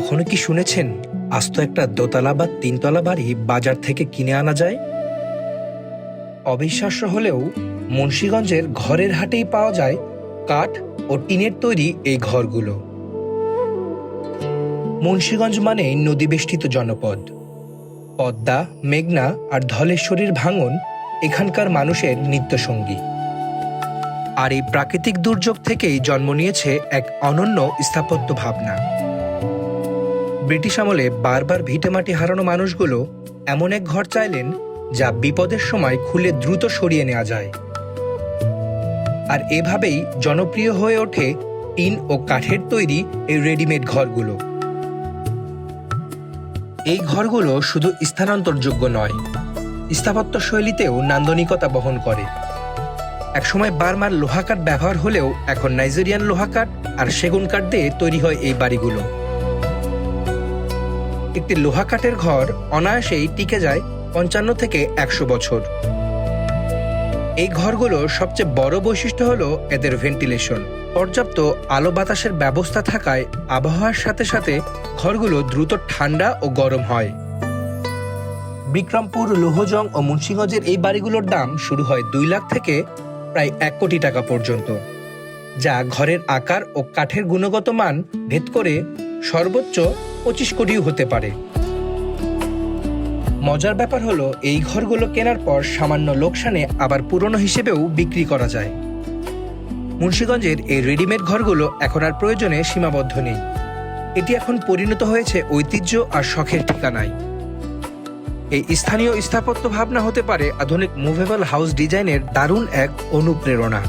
কখনো কি শুনেছেন আস্ত একটা দোতলা বা তিনতলা বাড়ি বাজার থেকে কিনে আনা যায়? অবিশ্বাস্য হলেও মুন্সিগঞ্জের ঘরের হাটেই পাওয়া যায় কাঠ ও টিনের তৈরি এই ঘরগুলো। মুন্সিগঞ্জ মানে নদীবেষ্টিত জনপদ। পদ্মা, মেঘনা আর ধলেশ্বরীর ভাঙন এখানকার মানুষের নিত্যসঙ্গী। আর এই প্রাকৃতিক দুর্যোগ থেকেই জন্ম নিয়েছে এক অনন্য স্থাপত্য ভাবনা। ব্রিটিশ আমলে বারবার ভিটেমাটি হারানো মানুষগুলো এমন এক ঘর চাইলেন যা বিপদের সময় খুলে দ্রুত সরিয়ে নেওয়া যায়। আর এভাবেই জনপ্রিয় হয়ে ওঠে টিন ও কাঠের তৈরি এই রেডিমেড ঘরগুলো। এই ঘরগুলো শুধু স্থানান্তরযোগ্য নয়, স্থাপত্য শৈলীতেও নান্দনিকতা বহন করে। একসময় বার্মার লোহা কাঠ ব্যবহার হলেও এখন নাইজেরিয়ান লোহা কাঠ আর সেগুন কাঠ দিয়ে তৈরি হয় এই বাড়িগুলো। একটি লোহা কাঠের ঘর অনায়াসেই টিকে যায় ৫৫ থেকে ১০০ বছর। এই ঘরগুলোর সবচেয়ে বড় বৈশিষ্ট্য হলো এদের ভেন্টিলেশন। পর্যাপ্ত আলো বাতাসের ব্যবস্থা থাকায় আবহাওয়ার সাথে সাথে ঘরগুলো দ্রুত ঠান্ডা ও গরম হয়। বিক্রমপুর, লোহজং ও মুন্সিগঞ্জের এই বাড়িগুলোর দাম শুরু হয় ২ লাখ থেকে প্রায় ১ কোটি টাকা পর্যন্ত, যা ঘরের আকার ও কাঠের গুণগত মান ভেদ করে সর্বোচ্চ ২৫ কোটিও হতে পারে। মজার ব্যাপার হলো এই ঘরগুলো কেনার পর সামান্য লোকসানে আবার পুরনো হিসেবেও বিক্রি করা যায়। মুন্সিগঞ্জের এই রেডিমেড ঘরগুলো এখন আর প্রয়োজনে সীমাবদ্ধ নেই। এটি এখন পরিণত হয়েছে ঐতিহ্য আর শখের ঠিকানায়। এই স্থানীয় স্থাপত্য ভাবনা হতে পারে আধুনিক মুভেবল হাউস ডিজাইনের দারুণ এক অনুপ্রেরণা।